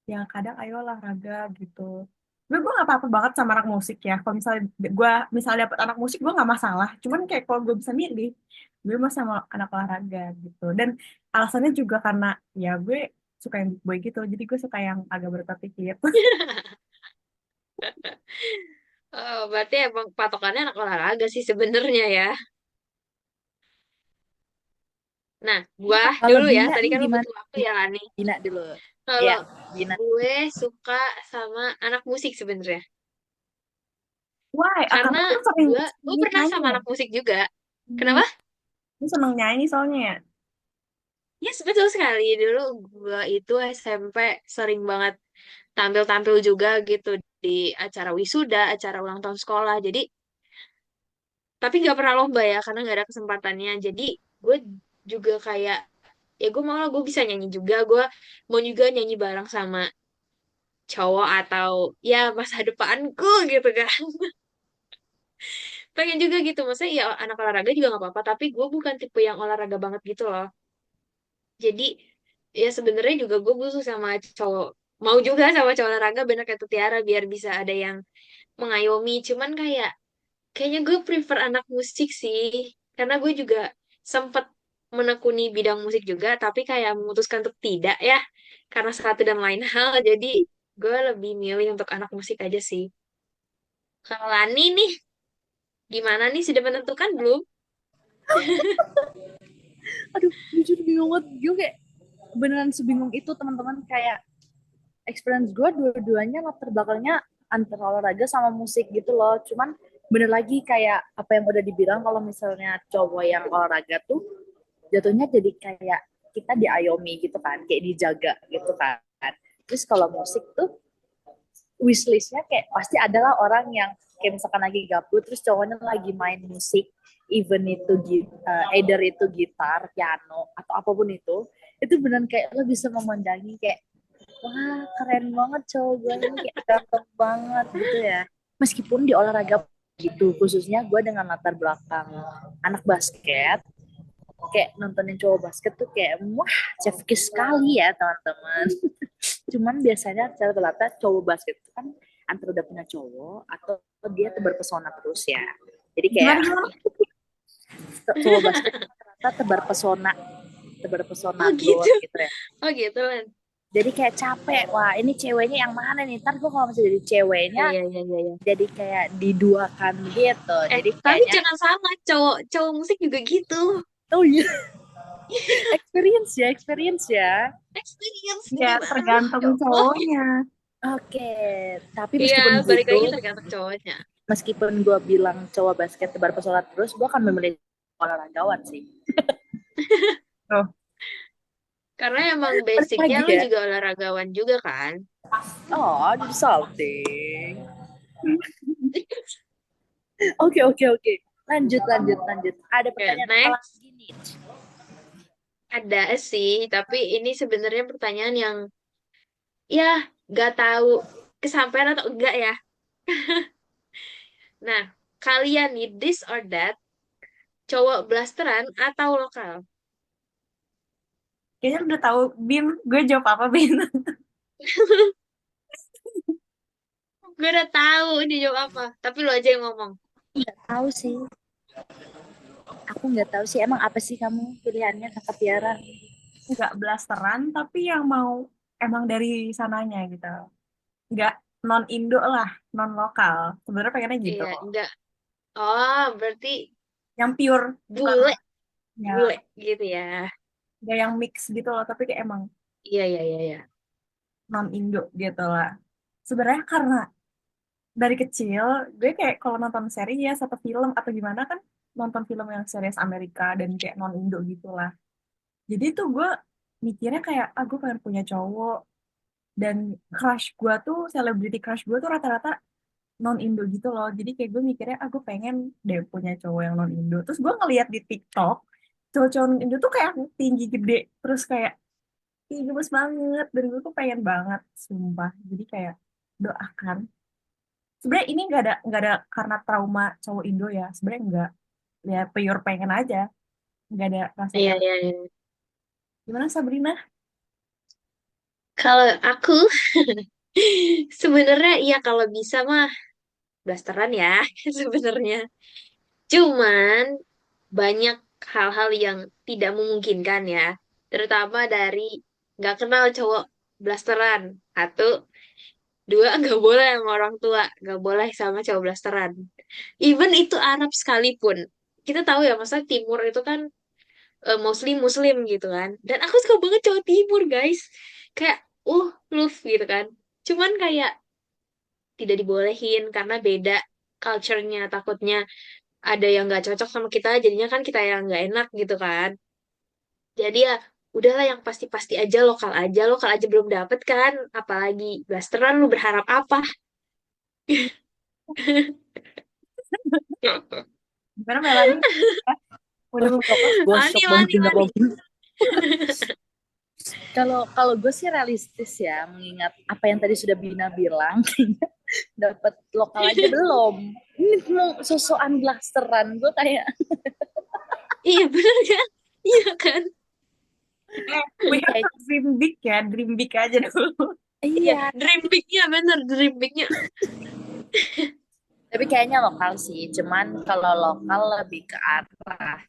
S3: yang kadang ayo olahraga gitu. Gue gak apa-apa banget sama anak musik ya. Kalau misalnya gue misalnya dapet anak musik gue nggak masalah. Cuman kayak kalau gue bisa milih, gue mah sama anak olahraga gitu. Dan alasannya juga karena ya gue suka yang big boy gitu. Jadi gue suka yang agak berotot dikit.
S2: Oh, berarti emang patokannya anak olahraga sih sebenarnya ya. Nah, gua
S1: Kalau
S2: dulu ya,
S1: Bina
S2: tadi
S1: nih
S2: kan lu
S1: gimana?
S2: butuh waktu ya, Lani.
S1: Bina dulu. Ya,
S2: Kalau
S1: Bina.
S2: gue suka sama anak musik sebenarnya.
S3: Why? Ah,
S2: Karena
S3: kamu tuh sering
S2: gue pernah
S3: nyanyi
S2: sama
S3: ya?
S2: anak musik juga.
S3: Hmm,
S2: Kenapa?
S3: lu seneng nyanyi soalnya ya?
S2: Ya, betul sekali. Dulu gue itu SMP sering banget tampil-tampil juga gitu di acara wisuda, acara ulang tahun sekolah. Jadi, tapi nggak pernah lomba ya, karena nggak ada kesempatannya. Jadi, gue juga kayak, ya gue mau lah gue bisa nyanyi juga. Gue mau juga nyanyi bareng sama cowok atau ya masa depanku gitu kan. Pengen juga gitu. Maksudnya ya anak olahraga juga nggak apa-apa, tapi gue bukan tipe yang olahraga banget gitu loh. Jadi ya sebenarnya juga gue butuh sama cowok, mau juga sama cowok olahraga bener kata Tiara biar bisa ada yang mengayomi. Cuman kayaknya gue prefer anak musik sih, karena gue juga sempet menekuni bidang musik juga, tapi kayak memutuskan untuk tidak ya, karena satu dan lain hal. Jadi gue lebih milih untuk anak musik aja sih. Kalau Lani nih, gimana nih? Sudah menentukan belum?
S1: Aduh, jujur bingung banget. Gue kayak beneran sebingung itu teman-teman. Kayak experience gue dua-duanya latar belakangnya antara olahraga sama musik gitu loh. Cuman bener lagi kayak apa yang udah dibilang, kalau misalnya cowok yang olahraga tuh jatuhnya jadi kayak kita diayomi gitu kan, kayak dijaga gitu kan. Terus kalau musik tuh wishlistnya kayak pasti adalah orang yang kayak misalkan lagi gabut terus cowoknya lagi main musik, even itu either itu gitar, piano atau apapun itu beneran kayak lo bisa memandangi kayak wah keren banget cowok gue ini, kayak ganteng banget gitu ya. Meskipun di olahraga gitu, khususnya gue dengan latar belakang anak basket, kayak nontonin cowok basket tuh kayak wah chef kiss sekali ya teman-teman. Cuman biasanya secara rata cowok basket itu kan antara udah punya cowok atau dia tuh berpesona terus ya. Jadi kayak
S3: Gimana gimana?
S1: cowok basket rata tebar pesona
S2: Oh gitu.
S1: growth gitu ya.
S2: Oh gitu kan.
S1: Jadi kayak capek, wah ini ceweknya yang mana nih, ntar gue kalau misalnya jadi ceweknya
S2: Iya, iya, iya, iya.
S1: jadi kayak diduakan gitu, jadi
S2: Tapi
S1: kayaknya
S2: jangan salah, cowok cowok musik juga gitu.
S1: oh iya. Experience ya.
S2: Experience
S3: Ya
S2: gimana?
S3: tergantung
S2: Ya Allah.
S3: cowoknya.
S1: Oke, tapi
S2: Iya,
S1: meskipun
S2: balik
S1: gitu,
S2: lagi tergantung cowoknya.
S1: meskipun gue bilang cowok basket tebar pesona terus, gue akan memilih olahragawan sih.
S3: Tuh.
S2: Karena emang
S1: Balik
S2: basicnya
S1: lagi
S2: lu
S1: ya.
S2: juga olahragawan juga kan.
S1: Oh, jadi salting. Oke. Lanjut. Ada
S2: Oke,
S1: pertanyaan apa
S2: next.
S1: lagi nih?
S2: Ada sih, tapi ini sebenarnya pertanyaan yang ya gak tahu kesampaian atau enggak ya. Nah, kalian nih this or that, cowok blasteran atau lokal?
S3: Kayaknya udah tahu Bin, gue jawab apa Bin?
S2: Gue udah tahu ini jawab apa, tapi lu aja yang ngomong.
S1: Nggak tahu sih. Aku nggak tahu sih. Emang apa sih kamu pilihannya kakak Tiara?
S3: Nggak blasteran tapi yang mau emang dari sananya gitu. Nggak non Indo lah, non lokal. Sebenarnya pengennya gitu.
S2: Iya, enggak. Oh, berarti
S3: Yang pure, bukan
S2: bule,
S3: ya
S2: bule gitu ya.
S3: nggak yang mix gitu loh, tapi kayak emang
S2: Iya, iya, iya, iya.
S3: non Indo gitu lah. Sebenarnya karena dari kecil gue kayak kalau nonton series atau film atau gimana kan nonton film yang series Amerika dan kayak non Indo gitu lah. Jadi tuh gue mikirnya kayak ah gue pengen punya cowok dan crush gue tuh celebrity crush gue tuh rata-rata non Indo gitu loh. Jadi kayak gue mikirnya ah gue pengen deh punya cowok yang non Indo. Terus gue ngeliat di TikTok cowok-cowok non Indo tuh kayak tinggi gede terus kayak ih gemes banget dan gue tuh pengen banget sumpah. Jadi kayak doakan Sebenarnya ini nggak ada karena trauma cowok Indo ya. Sebenarnya nggak, ya pure pengen aja, nggak ada rasa
S2: Iya,
S3: trauma.
S2: iya, iya.
S3: Gimana Sabrina?
S2: Kalau aku sebenarnya iya kalau bisa mah blasteran ya sebenarnya. Cuman banyak hal-hal yang tidak memungkinkan ya. Terutama dari nggak kenal cowok blasteran. Satu, dua, nggak boleh sama orang tua. Nggak boleh sama cowok blasteran. Even itu Arab sekalipun. Kita tahu ya, masa Timur itu kan mostly Muslim gitu kan. Dan aku suka banget cowok Timur, guys. Kayak, love gitu kan. Cuman kayak tidak dibolehin karena beda culture-nya. Takutnya ada yang nggak cocok sama kita, jadinya kan kita yang nggak enak gitu kan. Jadi ya udahlah yang pasti-pasti aja, lokal aja belum dapet kan, apalagi blasteran lu berharap apa?
S3: Gimana Melani? Udah beberapa.
S1: Gue
S2: Mani,
S1: shock banget
S2: mani,
S1: dengar
S2: mani.
S1: lo. Kalau kalau gue sih realistis ya, mengingat apa yang tadi sudah Bina bilang, kayaknya dapat lokal aja belum. Ini mau sosokan blasteran, gue kayak
S2: Iya bener kan? Iya kan?
S3: We have
S1: kayak
S3: to dream big ya, dream big aja dulu.
S2: Iya,
S1: iya.
S2: dream big-nya bener, dream big-nya.
S1: Tapi kayaknya lokal sih, cuman kalau lokal lebih ke arah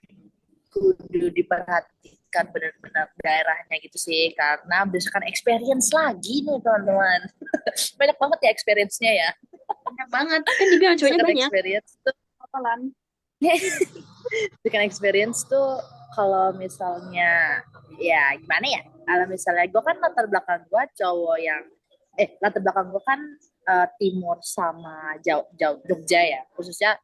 S1: kudu diperhatikan benar-benar daerahnya gitu sih, karena berdasarkan experience lagi nih teman-teman. Banyak banget ya experience-nya ya.
S2: Banyak banget. Kan dibilang cowoknya
S1: Berdasarkan
S2: banyak.
S1: experience tuh,
S3: Apalan?
S1: berdasarkan experience tuh kalau misalnya ya gimana ya? Kalau misalnya gue kan latar belakang gue cowok yang latar belakang gue kan timur sama Jogja ya, khususnya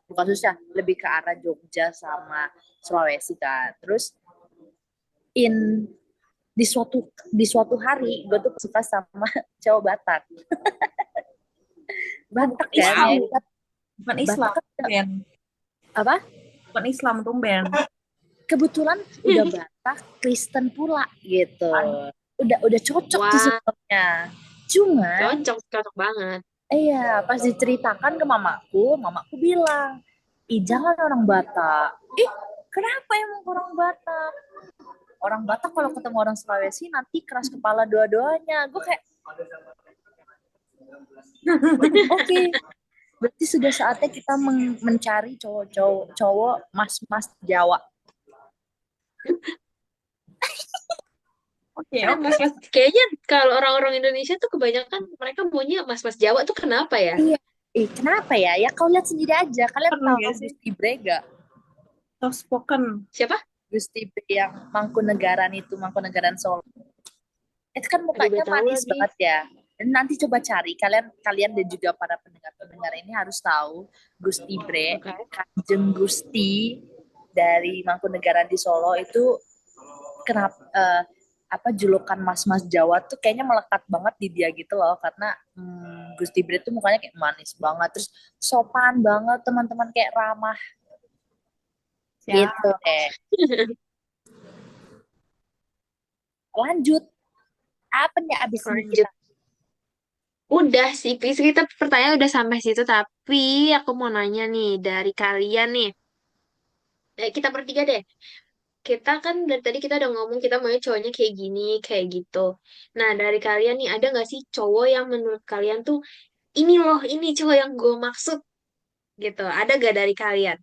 S1: bukan khususnya lebih ke arah Jogja sama Sulawesi kan. Terus in di suatu hari gue tuh suka sama cowok Batak.
S3: Oh,
S1: Batak
S3: bukan
S1: kan
S3: Islam,
S1: ya.
S2: Wow.
S3: bukan
S1: Batak
S3: Islam,
S1: kan
S3: Ben.
S1: apa?
S3: Bukan Islam tuh Ben.
S1: Kebetulan udah Batak Kristen pula gitu. Udah cocok tuh
S2: Wah,
S1: sebenarnya. Cuman
S2: cocok, cocok banget.
S1: pas diceritakan ke mamaku bilang, ih jangan orang Batak. Ih, kenapa emang orang Batak? Orang Batak kalau ketemu orang Sulawesi nanti keras kepala dua-duanya. Gue kayak, oke, berarti sudah saatnya kita mencari cowok mas-mas Jawa.
S3: Oke,
S2: Karena
S3: oke.
S2: mas-mas, kayaknya kalau orang-orang Indonesia tuh kebanyakan mereka maunya mas-mas Jawa tuh kenapa ya?
S1: Iya. Kenapa ya? Ya kau lihat sendiri aja. Kalian
S3: Spoken
S1: tahu
S3: gak sih?
S1: Gusti Bre gak?
S3: Soft spoken.
S2: Siapa?
S1: Gusti Bre yang Mangkunegaran Solo. Itu kan
S2: Aduh,
S1: mukanya
S2: gak tahu
S1: manis
S2: lagi.
S1: banget ya. Dan nanti coba cari kalian dan juga para pendengar-pendengar ini harus tahu Gusti Bre,
S2: Oke.
S1: Kanjeng Gusti dari Mangkunegaran di Solo itu kenapa apa julukan mas-mas Jawa tuh kayaknya melekat banget di dia gitu loh, karena Gusti Bre tuh mukanya kayak manis banget, terus sopan banget teman-teman, kayak ramah
S3: Ya,
S1: gitu deh. Lanjut, apa nih abis ini
S2: Lanjut.
S1: kita?
S2: Udah sih, Pis. Kita pertanyaan udah sampai situ. Tapi aku mau nanya nih, dari kalian nih. Kita bertiga deh. Kita kan dari tadi kita udah ngomong kita maunya cowoknya kayak gini, kayak gitu. Nah, dari kalian nih, ada nggak sih cowok yang menurut kalian tuh, ini loh, ini cowok yang gue maksud, gitu. Ada gak dari kalian?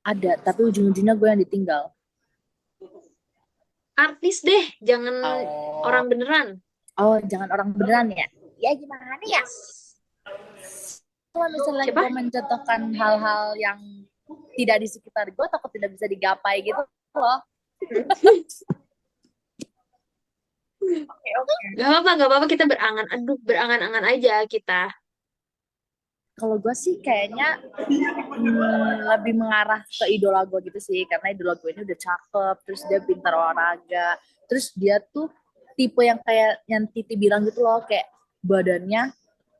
S1: Ada, tapi ujung-ujungnya gue yang ditinggal.
S2: Artis deh, jangan
S1: Oh,
S2: orang beneran.
S1: oh, jangan orang beneran ya? Ya gimana ya?
S2: Yes.
S1: Kalau misalnya
S2: Siapa?
S1: gue mencontohkan hal-hal yang tidak di sekitar gue, takut tidak bisa digapai gitu loh.
S3: oke, oke.
S2: Gak apa-apa kita berangan, aduh berangan-angan aja kita.
S1: Kalau gue sih kayaknya lebih mengarah ke idola gue gitu sih, karena idola gue ini udah cakep, terus dia pintar olahraga, terus dia tuh tipe yang kayak yang Titi bilang gitu loh, kayak badannya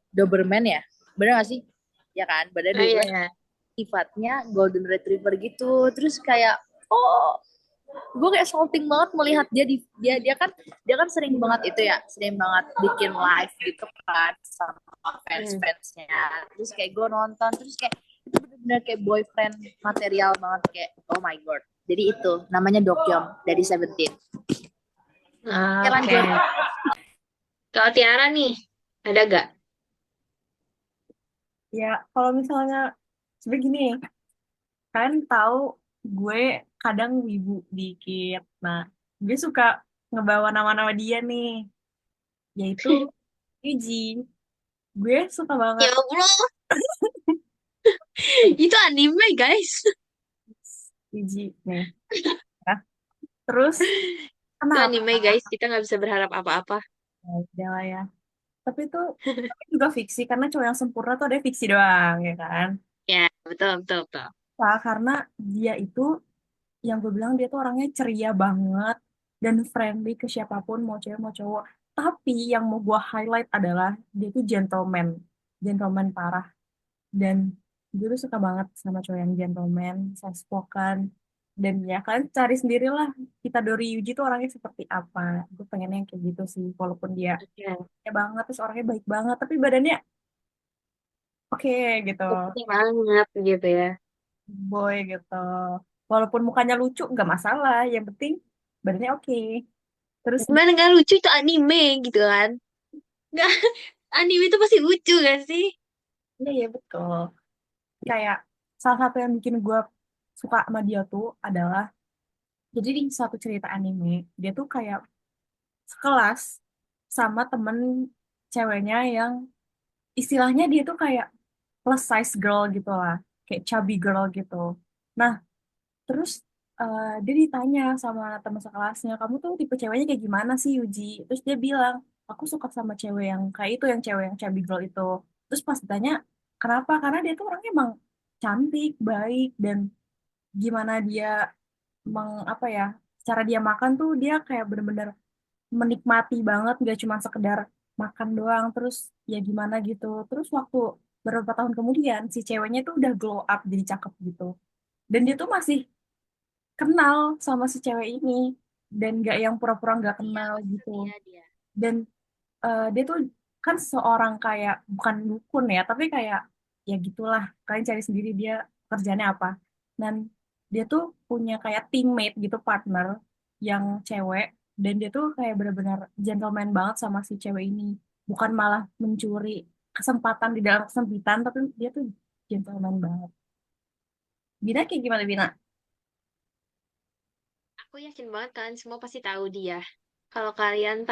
S1: Doberman ya, bener gak sih? Ya kan, badannya
S2: Oh iya
S1: Doberman,
S2: ya.
S1: sifatnya Golden Retriever gitu, terus kayak oh gue kayak salting banget melihat dia kan sering banget itu ya, sering banget bikin live gitu kan sama
S2: Hmm.
S1: fans-fansnya. Terus kayak gue nonton, terus kayak itu bener-bener kayak boyfriend material banget, kayak oh my god. Jadi itu namanya Dokyom dari Seventeen. Oke,
S2: Oke.
S1: lanjut.
S2: Kalau Tiara nih, ada gak?
S3: Ya, kalau misalnya sebenarnya gini, kan tahu gue kadang wibu dikit. Nah, gue suka ngebawa nama-nama dia nih, yaitu Yuji. Gue suka
S2: Ya
S3: banget
S2: Allah, itu anime guys.
S3: Yuji nih. Ya. Terus
S2: Itu
S3: kenapa?
S2: anime guys, kita nggak bisa berharap apa-apa.
S3: Ya, udah lah ya. Tapi juga fiksi karena cowok yang sempurna tuh ada fiksi doang, ya kan?
S2: Ya, betul, betul, betul.
S3: Nah, karena dia itu yang gue bilang dia tuh orangnya ceria banget dan friendly ke siapapun, mau cewek mau cowok. Tapi yang mau gue highlight adalah dia tuh gentleman, gentleman parah. Dan gue tuh suka banget sama cowok yang gentleman, soft spoken. Dan ya kan cari sendirilah Itadori Yuji tuh orangnya seperti apa. Gue pengennya yang kayak gitu sih, walaupun dia
S2: Oke.
S3: ya banget, terus orangnya baik banget, tapi badannya oke gitu,
S2: Oke banget gitu ya.
S3: boy gitu. Walaupun mukanya lucu nggak masalah, yang penting badannya oke. Terus
S2: Gimana nggak lucu itu anime gitu kan? Nggak, anime itu pasti lucu gak sih?
S3: iya ya betul. Kayak salah satu yang bikin gue suka sama dia tuh adalah jadi di satu cerita anime dia tuh kayak sekelas sama temen ceweknya yang istilahnya dia tuh kayak plus size girl gitu lah, kayak chubby girl gitu. Nah, terus dia ditanya sama teman sekelasnya, kamu tuh tipe ceweknya kayak gimana sih Yuji? Terus dia bilang, aku suka sama cewek yang kayak itu, yang cewek yang chubby girl itu. Terus pas ditanya, kenapa? Karena dia tuh orangnya emang cantik, baik, dan gimana dia apa ya, cara dia makan tuh dia kayak bener-bener menikmati banget, gak cuma sekedar makan doang. Terus ya gimana gitu. Terus waktu beberapa tahun kemudian, si ceweknya tuh udah glow up, jadi cakep gitu. Dan dia tuh masih kenal sama si cewek ini dan gak yang pura-pura nggak
S2: Iya,
S3: kenal
S2: masih
S3: gitu.
S2: setia dia.
S3: Dan dia tuh kan seorang kayak bukan dukun ya, tapi kayak ya gitulah. Kalian cari sendiri dia kerjanya apa. Dan dia tuh punya kayak teammate gitu, partner yang cewek, dan dia tuh kayak benar-benar gentleman banget sama si cewek ini. Bukan malah mencuri kesempatan di dalam kesempitan, tapi dia tuh gentleman banget. Bina kayak gimana Bina?
S2: Aku yakin banget kalian semua pasti tahu dia. Kalau kalian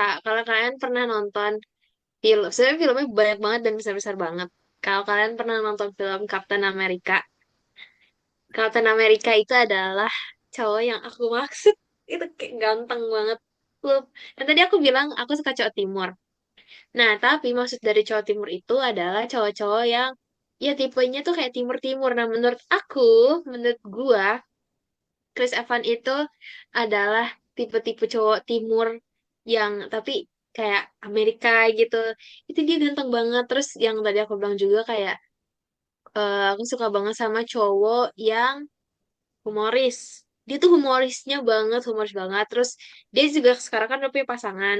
S2: pernah nonton film, sebenarnya filmnya banyak banget dan besar-besar banget. Kalau kalian pernah nonton film Captain America itu adalah cowok yang aku maksud. Itu kayak ganteng banget. Loh. Dan tadi aku bilang aku suka cowok timur. Nah, tapi maksud dari cowok timur itu adalah cowok-cowok yang ya tipenya tuh kayak timur-timur. Nah, menurut gua, Chris Evans itu adalah tipe-tipe cowok timur yang tapi kayak Amerika gitu. Itu dia ganteng banget. Terus yang tadi aku bilang juga kayak aku suka banget sama cowok yang humoris. Dia tuh humoris banget. Terus dia juga sekarang kan udah punya pasangan.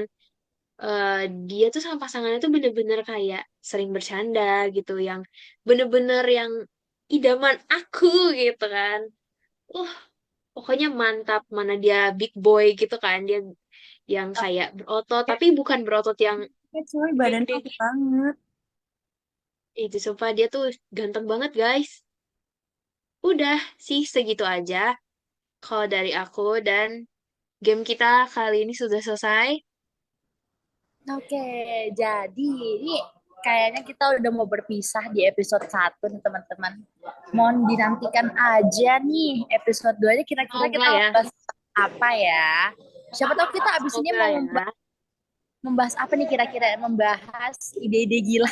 S2: eh, Dia tuh sama pasangannya tuh bener-bener kayak sering bercanda gitu, yang bener-bener yang idaman aku gitu kan. Uh, Pokoknya mantap. Mana dia big boy gitu kan. Dia yang kayak berotot, tapi bukan berotot yang
S3: Kayak cewek badannya
S2: gede.
S3: oke banget.
S2: Itu sumpah dia tuh ganteng banget guys. Udah sih segitu aja kalau dari aku, dan game kita kali ini sudah selesai.
S1: Oke, jadi ini kayaknya kita udah mau berpisah di episode 1 nih teman-teman. Mohon dinantikan aja nih episode 2-nya, kira-kira
S2: Semoga
S1: kita
S2: ya.
S1: membahas apa ya. Siapa tahu kita abis ini
S2: Semoga
S1: mau
S2: ya.
S1: membahas apa nih kira-kira. Membahas ide-ide gila.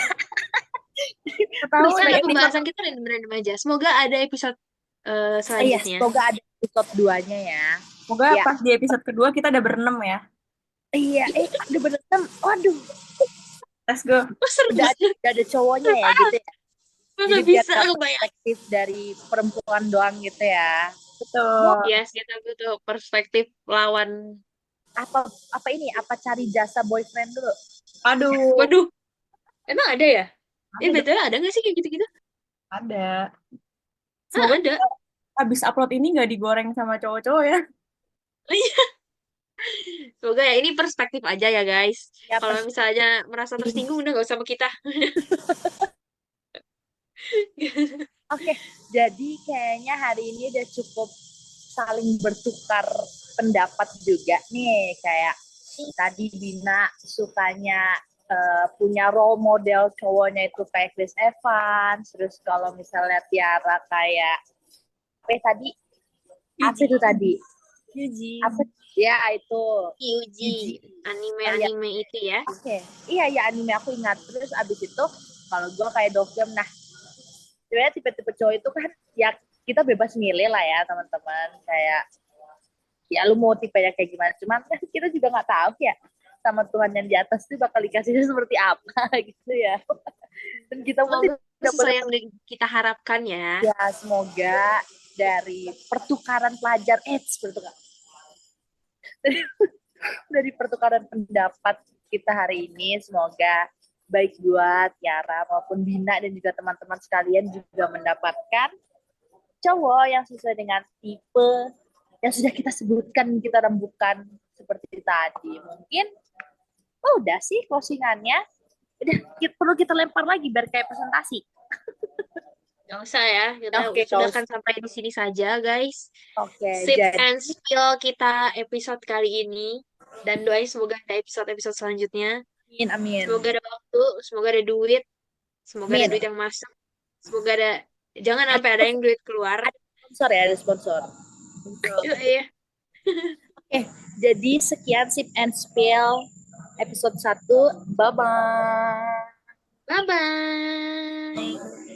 S3: Tahu
S2: Bisa
S3: di
S2: lah
S3: episode
S2: pembahasan kita random-random aja. Semoga ada episode
S1: Iya,
S2: selanjutnya.
S1: semoga ada episode 2-nya ya.
S3: Semoga
S1: Ya,
S3: pas di episode kedua kita ada berenam ya.
S1: iya, udah bener kan? Waduh,
S3: Let's go.
S2: Wah, seru
S1: udah,
S2: banget.
S1: udah ada cowoknya ya gitu ya.
S2: Masa
S1: Jadi biar
S2: bisa
S1: gak
S2: kebayang.
S1: perspektif dari perempuan doang gitu ya.
S3: Betul.
S2: Yes, kita butuh perspektif lawan.
S1: Apa apa ini? Apa cari jasa boyfriend dulu?
S3: Aduh,
S2: Waduh, emang ada ya?
S3: ada dong,
S2: BTW ada nggak sih kayak gitu-gitu?
S3: ada.
S2: Ah,
S3: Semoga
S2: ada.
S3: abis upload ini nggak digoreng sama cowok-cowok ya.
S2: Semoga ya ini perspektif aja ya guys.
S1: Ya,
S2: Kalau misalnya merasa tersinggung udah gak usah sama kita.
S1: Oke, jadi kayaknya hari ini udah cukup saling bertukar pendapat juga nih. Kayak tadi Bina sukanya punya role model cowoknya itu kayak Chris Evans. Terus kalau misalnya Tiara kayak apa ya tadi? Apa itu tadi?
S3: Yuji.
S1: Apa ya itu
S2: Yuji,
S1: Yuji. Oh ya,
S2: anime-anime itu ya.
S1: oke. Iya ya anime aku ingat. Terus abis itu kalau gue kayak Dogem, nah sebenarnya tipe-tipe cowok itu kan ya kita bebas milih lah ya teman-teman. Kayak ya lu mau tipenya kayak gimana. Cuman kan kita juga nggak tahu ya sama Tuhan yang di atas tuh bakal dikasihnya seperti apa gitu ya. Dan kita pun
S2: Semoga
S1: tidak boleh
S2: sesuai yang kita harapkan ya.
S1: ya semoga dari pertukaran pelajar pertukaran dari pertukaran pendapat kita hari ini semoga baik buat Tiara maupun Bina dan juga teman-teman sekalian juga mendapatkan cowok yang sesuai dengan tipe yang sudah kita sebutkan, kita rembukan seperti tadi. Mungkin udah sih closingannya. Udah perlu kita lempar lagi biar kayak presentasi.
S2: Gak usah ya, kita
S1: Oke,
S2: sudahkan sampai di sini saja guys.
S1: Oke,
S2: Sip
S1: jadi
S2: and spill kita episode kali ini. Dan doain semoga ada episode-episode selanjutnya.
S1: amin, amin.
S2: Semoga ada waktu, semoga ada duit, semoga ada
S1: Amin.
S2: duit yang masuk, semoga ada, jangan sampai ada yang duit keluar.
S1: Sponsor ya, ada sponsor.
S2: Iya.
S1: Oke, jadi sekian Sip and Spill episode 1. Bye-bye.
S2: Bye-bye.